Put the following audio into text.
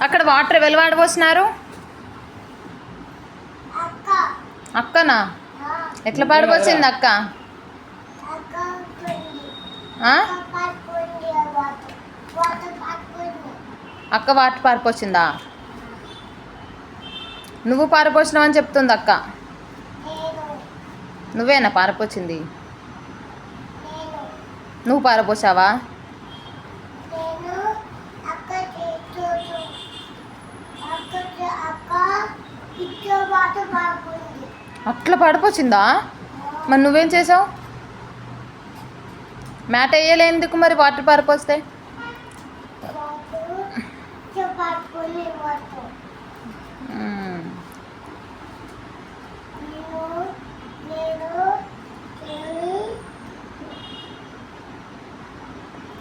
అక్కడ వాటర్ ఎవరు పాడబోసినారు? అక్కనా? ఎట్లా పాడబోసింది అక్క? అక్క వాటర్ పారిపోసిందా? నువ్వు పారిపోసినావు అని చెప్తుంది అక్క. నువ్వేనా పారిపోసింది? నువ్వు పారిపోసావా? అట్లా పడిపోచిందా? మరి నువ్వేం చేసావు? మ్యాట్ వేయలే ఎందుకు మరి వాటర్ పారిపోస్తే?